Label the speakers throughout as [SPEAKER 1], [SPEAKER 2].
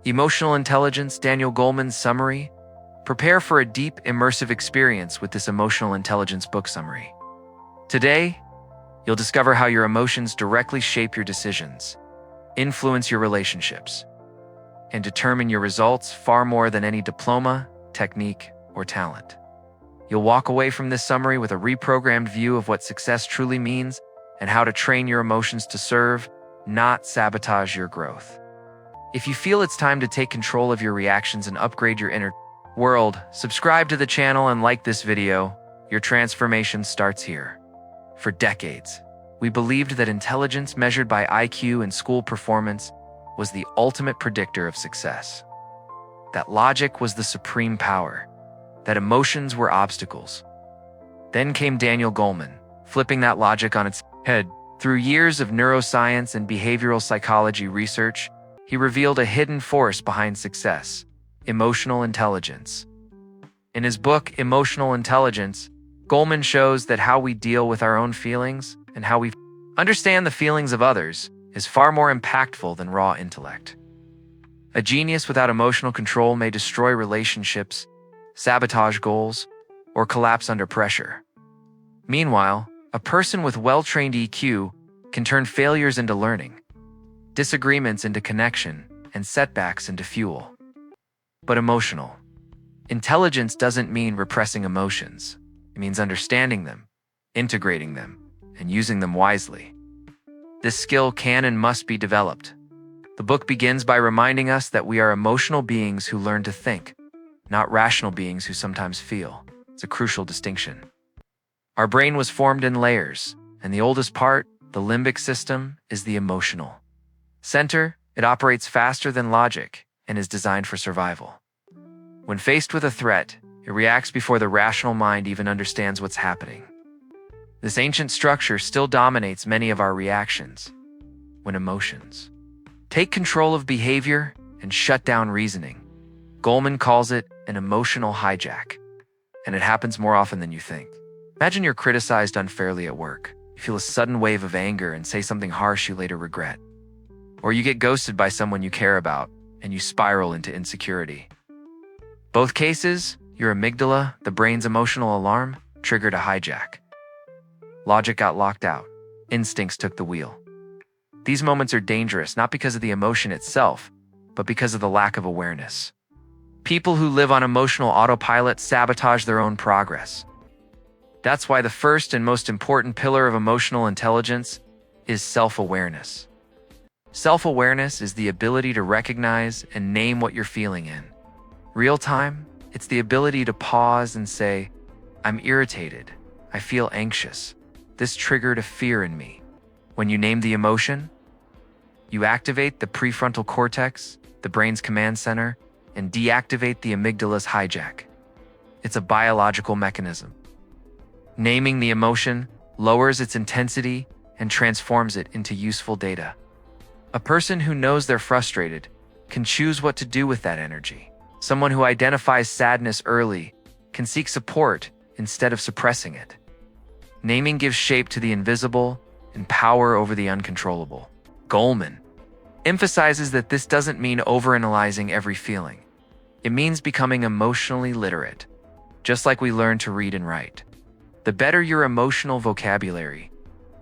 [SPEAKER 1] Emotional Intelligence, Daniel Goleman's summary. Prepare for a deep, immersive experience with this emotional intelligence book summary. Today, you'll discover how your emotions directly shape your decisions, influence your relationships, and determine your results far more than any diploma, technique, or talent. You'll walk away from this summary with a reprogrammed view of what success truly means and how to train your emotions to serve, not sabotage your growth. If you feel it's time to take control of your reactions and upgrade your inner world, subscribe to the channel and like this video. Your transformation starts here. For decades, we believed that intelligence measured by IQ and school performance was the ultimate predictor of success. That logic was the supreme power, that emotions were obstacles. Then came Daniel Goleman, flipping that logic on its head. Through years of neuroscience and behavioral psychology research, he revealed a hidden force behind success: emotional intelligence. In his book, Emotional Intelligence, Goleman shows that how we deal with our own feelings and how we understand the feelings of others is far more impactful than raw intellect. A genius without emotional control may destroy relationships, sabotage goals, or collapse under pressure. Meanwhile, a person with well-trained EQ can turn failures into learning, disagreements into connection, and setbacks into fuel. But emotional intelligence doesn't mean repressing emotions. It means understanding them, integrating them, and using them wisely. This skill can and must be developed. The book begins by reminding us that we are emotional beings who learn to think, not rational beings who sometimes feel. It's a crucial distinction. Our brain was formed in layers, and the oldest part, the limbic system, is the emotional center. It operates faster than logic and is designed for survival. When faced with a threat, it reacts before the rational mind even understands what's happening. This ancient structure still dominates many of our reactions. When emotions take control of behavior and shut down reasoning, Goleman calls it an emotional hijack, and it happens more often than you think. Imagine you're criticized unfairly at work. You feel a sudden wave of anger and say something harsh you later regret. Or you get ghosted by someone you care about, and you spiral into insecurity. Both cases, your amygdala, the brain's emotional alarm, triggered a hijack. Logic got locked out. Instincts took the wheel. These moments are dangerous not because of the emotion itself, but because of the lack of awareness. People who live on emotional autopilot sabotage their own progress. That's why the first and most important pillar of emotional intelligence is self-awareness. Self-awareness is the ability to recognize and name what you're feeling in real time. It's the ability to pause and say, I'm irritated. I feel anxious. This triggered a fear in me. When you name the emotion, you activate the prefrontal cortex, the brain's command center, and deactivate the amygdala's hijack. It's a biological mechanism. Naming the emotion lowers its intensity and transforms it into useful data. A person who knows they're frustrated can choose what to do with that energy. Someone who identifies sadness early can seek support instead of suppressing it. Naming gives shape to the invisible and power over the uncontrollable. Goleman emphasizes that this doesn't mean overanalyzing every feeling. It means becoming emotionally literate, just like we learn to read and write. The better your emotional vocabulary,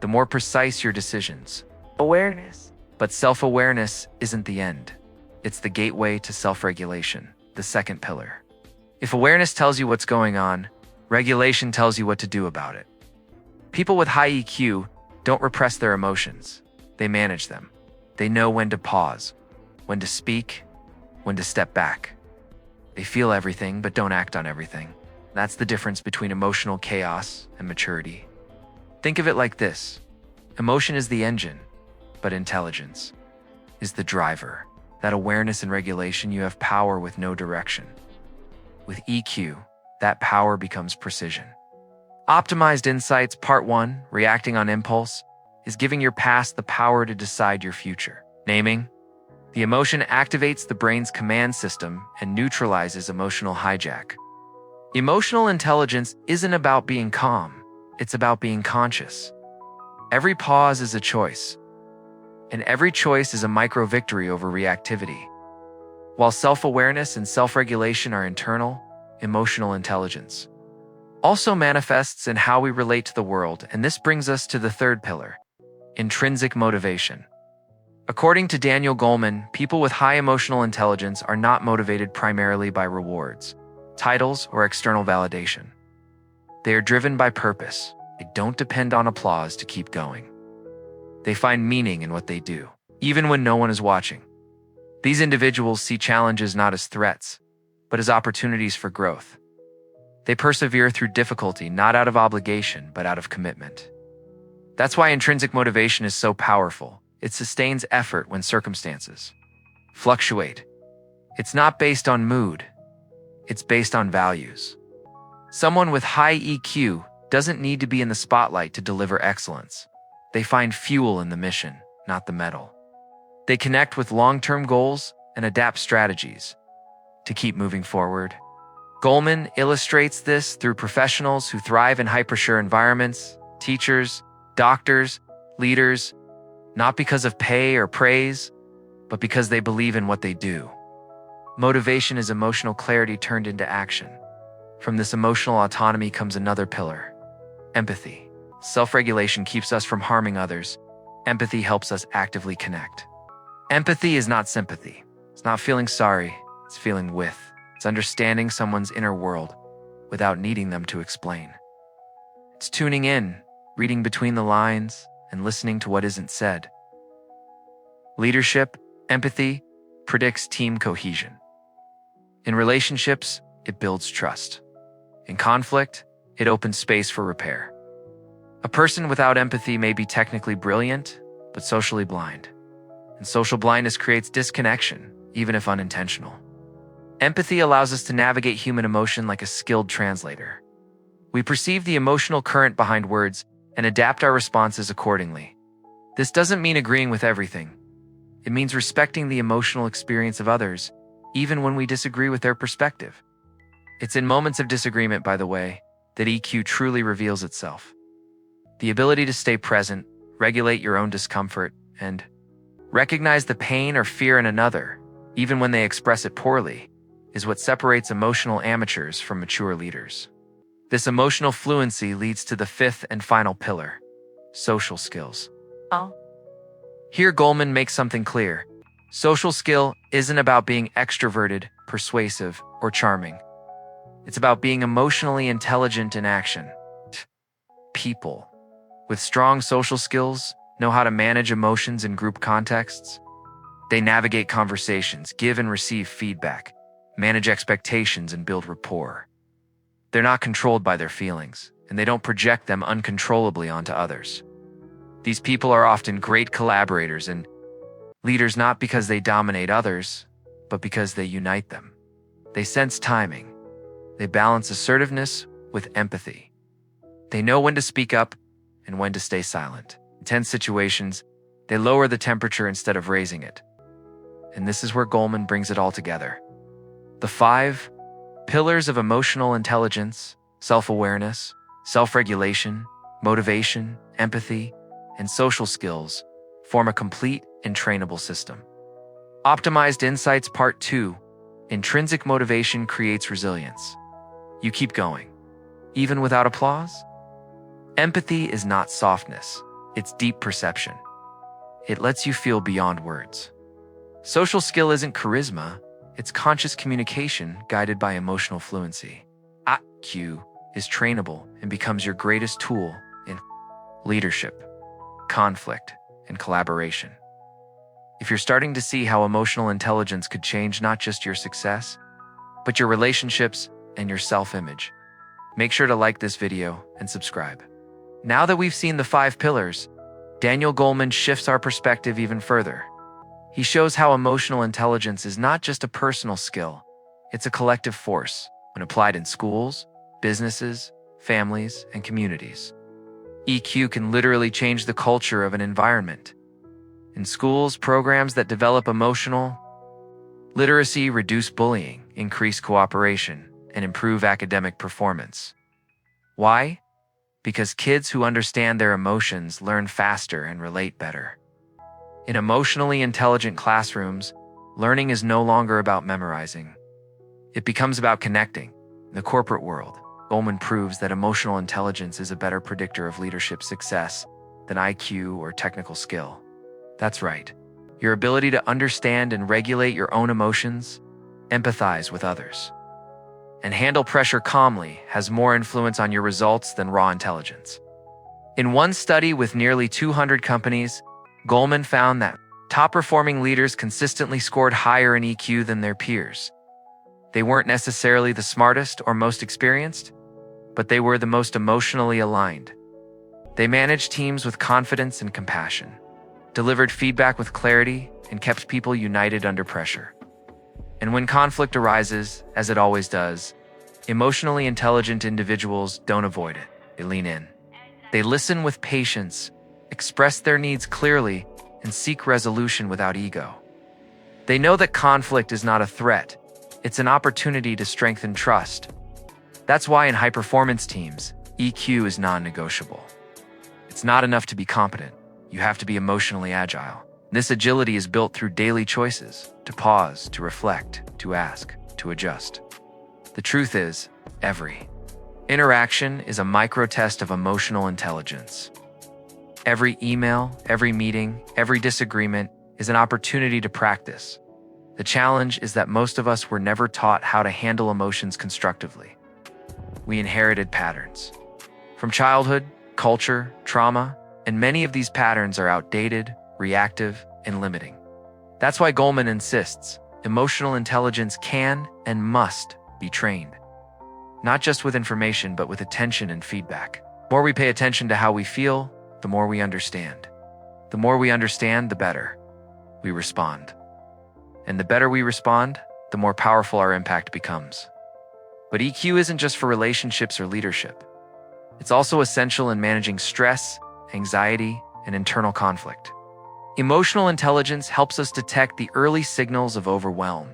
[SPEAKER 1] the more precise your decisions.
[SPEAKER 2] Awareness.
[SPEAKER 1] But self-awareness isn't the end. It's the gateway to self-regulation, the second pillar. If awareness tells you what's going on, regulation tells you what to do about it. People with high EQ don't repress their emotions. They manage them. They know when to pause, when to speak, when to step back. They feel everything but don't act on everything. That's the difference between emotional chaos and maturity. Think of it like this. Emotion is the engine, but intelligence is the driver. That awareness and regulation, you have power with no direction. With EQ, that power becomes precision. Optimized Insights Part 1, Reacting on Impulse, is giving your past the power to decide your future. Naming the emotion activates the brain's command system and neutralizes emotional hijack. Emotional intelligence isn't about being calm, it's about being conscious. Every pause is a choice, and every choice is a micro-victory over reactivity. while self-awareness and self-regulation are internal, emotional intelligence also manifests in how we relate to the world, and this brings us to the third pillar, intrinsic motivation. According to Daniel Goleman, people with high emotional intelligence are not motivated primarily by rewards, titles, or external validation. They are driven by purpose. They don't depend on applause to keep going. They find meaning in what they do, even when no one is watching. These individuals see challenges not as threats, but as opportunities for growth. They persevere through difficulty not out of obligation, but out of commitment. That's why intrinsic motivation is so powerful. It sustains effort when circumstances fluctuate. It's not based on mood. It's based on values. Someone with high EQ doesn't need to be in the spotlight to deliver excellence. They find fuel in the mission, not the medal. They connect with long-term goals and adapt strategies to keep moving forward. Goleman illustrates this through professionals who thrive in high-pressure environments, teachers, doctors, leaders, not because of pay or praise, but because they believe in what they do. Motivation is emotional clarity turned into action. From this emotional autonomy comes another pillar, empathy. Self-regulation keeps us from harming others. Empathy helps us actively connect. Empathy is not sympathy. It's not feeling sorry. It's feeling with. It's understanding someone's inner world without needing them to explain. It's tuning in, reading between the lines, and listening to what isn't said. Leadership, empathy, predicts team cohesion. In relationships, it builds trust. In conflict, it opens space for repair. A person without empathy may be technically brilliant, but socially blind. And social blindness creates disconnection, even if unintentional. Empathy allows us to navigate human emotion like a skilled translator. We perceive the emotional current behind words and adapt our responses accordingly. This doesn't mean agreeing with everything. It means respecting the emotional experience of others, even when we disagree with their perspective. It's in moments of disagreement, by the way, that EQ truly reveals itself. The ability to stay present, regulate your own discomfort, and recognize the pain or fear in another, even when they express it poorly, is what separates emotional amateurs from mature leaders. This emotional fluency leads to the fifth and final pillar, social skills. Here Goleman makes something clear. Social skill isn't about being extroverted, persuasive, or charming. It's about being emotionally intelligent in action. People with strong social skills know how to manage emotions in group contexts. They navigate conversations, give and receive feedback, manage expectations, and build rapport. They're not controlled by their feelings, and they don't project them uncontrollably onto others. These people are often great collaborators and leaders not because they dominate others, but because they unite them. They sense timing. They balance assertiveness with empathy. They know when to speak up and when to stay silent. In tense situations, they lower the temperature instead of raising it. And this is where Goleman brings it all together. The 5 pillars of emotional intelligence, self-awareness, self-regulation, motivation, empathy, and social skills form a complete and trainable system. Optimized Insights Part 2, Intrinsic Motivation Creates Resilience. You keep going, even without applause? Empathy is not softness, it's deep perception. It lets you feel beyond words. Social skill isn't charisma, it's conscious communication guided by emotional fluency. IQ is trainable and becomes your greatest tool in leadership, conflict, and collaboration. If you're starting to see how emotional intelligence could change not just your success, but your relationships and your self-image, make sure to like this video and subscribe. Now that we've seen the 5 pillars, Daniel Goleman shifts our perspective even further. He shows how emotional intelligence is not just a personal skill, it's a collective force when applied in schools, businesses, families, and communities. EQ can literally change the culture of an environment. In schools, programs that develop emotional literacy reduce bullying, increase cooperation, and improve academic performance. Why? Because kids who understand their emotions learn faster and relate better. In emotionally intelligent classrooms, learning is no longer about memorizing. It becomes about connecting. In the corporate world, Goleman proves that emotional intelligence is a better predictor of leadership success than IQ or technical skill. That's right. Your ability to understand and regulate your own emotions, empathize with others, and handle pressure calmly has more influence on your results than raw intelligence. In one study with nearly 200 companies, Goleman found that top-performing leaders consistently scored higher in EQ than their peers. They weren't necessarily the smartest or most experienced, but they were the most emotionally aligned. They managed teams with confidence and compassion, delivered feedback with clarity, and kept people united under pressure. And when conflict arises, as it always does, emotionally intelligent individuals don't avoid it. They lean in. They listen with patience, express their needs clearly, and seek resolution without ego. They know that conflict is not a threat. It's an opportunity to strengthen trust. That's why in high-performance teams, EQ is non-negotiable. It's not enough to be competent. You have to be emotionally agile. This agility is built through daily choices, to pause, to reflect, to ask, to adjust. The truth is, every interaction is a micro-test of emotional intelligence. Every email, every meeting, every disagreement is an opportunity to practice. The challenge is that most of us were never taught how to handle emotions constructively. We inherited patterns from childhood, culture, trauma, and many of these patterns are outdated, reactive, and limiting. That's why Goleman insists emotional intelligence can and must be trained. Not just with information, but with attention and feedback. The more we pay attention to how we feel, the more we understand. The more we understand, the better we respond. And the better we respond, the more powerful our impact becomes. But EQ isn't just for relationships or leadership. It's also essential in managing stress, anxiety, and internal conflict. Emotional intelligence helps us detect the early signals of overwhelm.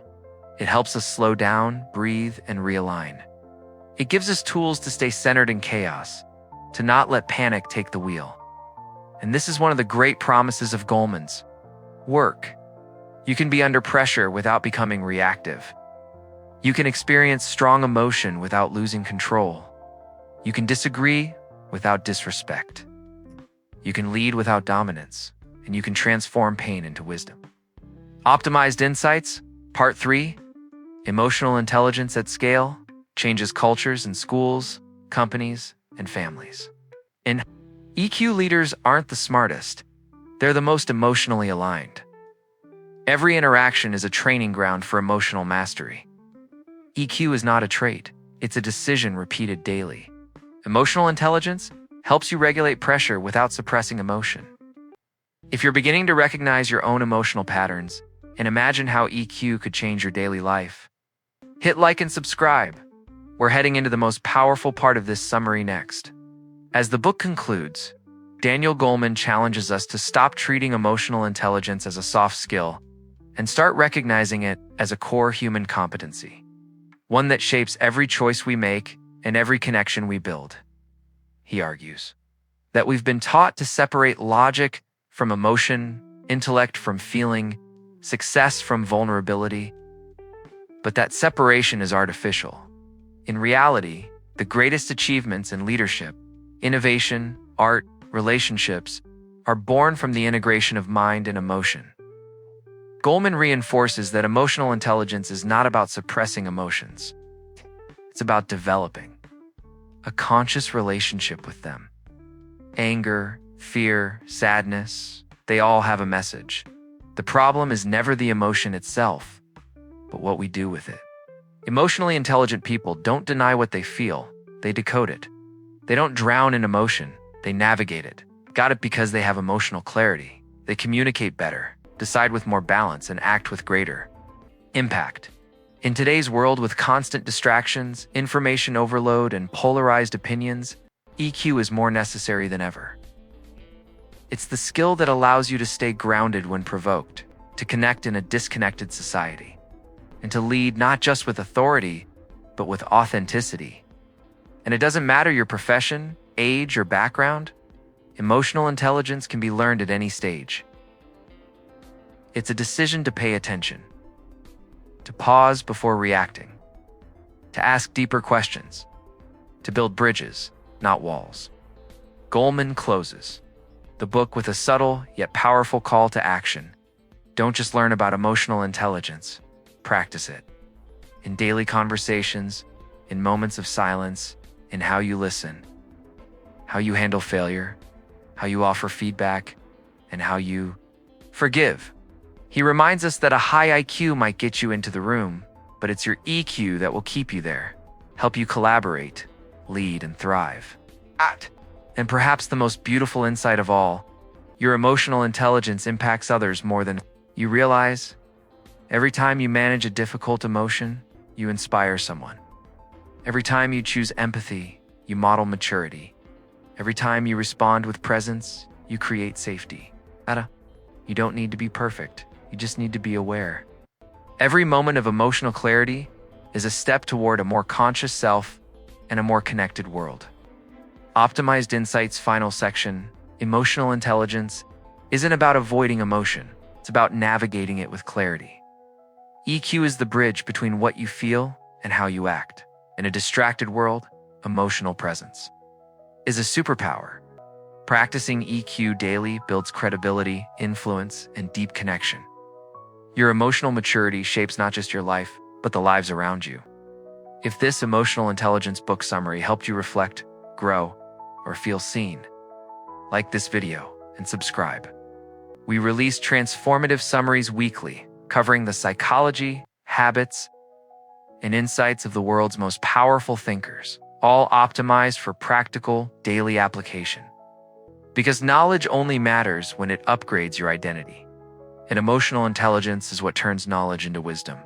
[SPEAKER 1] It helps us slow down, breathe, and realign. It gives us tools to stay centered in chaos, to not let panic take the wheel. And this is one of the great promises of Goleman's work. You can be under pressure without becoming reactive. You can experience strong emotion without losing control. You can disagree without disrespect. You can lead without dominance, and you can transform pain into wisdom. Optimized Insights, Part 3, Emotional Intelligence at Scale, changes cultures in schools, companies, and families. And EQ leaders aren't the smartest. They're the most emotionally aligned. Every interaction is a training ground for emotional mastery. EQ is not a trait. It's a decision repeated daily. Emotional intelligence helps you regulate pressure without suppressing emotion. If you're beginning to recognize your own emotional patterns and imagine how EQ could change your daily life, hit like and subscribe. We're heading into the most powerful part of this summary next. As the book concludes, Daniel Goleman challenges us to stop treating emotional intelligence as a soft skill and start recognizing it as a core human competency, one that shapes every choice we make and every connection we build. He argues that we've been taught to separate logic from emotion, intellect from feeling, success from vulnerability, but that separation is artificial. In reality, the greatest achievements in leadership, innovation, art, relationships are born from the integration of mind and emotion. Goleman reinforces that emotional intelligence is not about suppressing emotions. It's about developing a conscious relationship with them. Anger, fear, sadness, they all have a message. The problem is never the emotion itself, but what we do with it. Emotionally intelligent people don't deny what they feel, they decode it. They don't drown in emotion, they navigate it. Got it because they have emotional clarity. They communicate better, decide with more balance, and act with greater impact. In today's world with constant distractions, information overload, and polarized opinions, EQ is more necessary than ever. It's the skill that allows you to stay grounded when provoked, to connect in a disconnected society, and to lead not just with authority, but with authenticity. And it doesn't matter your profession, age, or background, emotional intelligence can be learned at any stage. It's a decision to pay attention, to pause before reacting, to ask deeper questions, to build bridges, not walls. Goleman closes the book with a subtle yet powerful call to action. Don't just learn about emotional intelligence, practice it. In daily conversations, in moments of silence, in how you listen, how you handle failure, how you offer feedback, and how you forgive. He reminds us that a high IQ might get you into the room, but it's your EQ that will keep you there, help you collaborate, lead, and thrive. And perhaps the most beautiful insight of all, your emotional intelligence impacts others more than you realize. Every time you manage a difficult emotion, you inspire someone. Every time you choose empathy, you model maturity. Every time you respond with presence, you create safety. You don't need to be perfect. You just need to be aware. Every moment of emotional clarity is a step toward a more conscious self and a more connected world. Optimized Insight's final section, emotional intelligence, isn't about avoiding emotion. It's about navigating it with clarity. EQ is the bridge between what you feel and how you act. In a distracted world, emotional presence is a superpower. Practicing EQ daily builds credibility, influence, and deep connection. Your emotional maturity shapes not just your life, but the lives around you. If this emotional intelligence book summary helped you reflect, grow, or feel seen, like this video and subscribe. We release transformative summaries weekly, covering the psychology, habits, and insights of the world's most powerful thinkers, all optimized for practical, daily application. Because knowledge only matters when it upgrades your identity. And emotional intelligence is what turns knowledge into wisdom.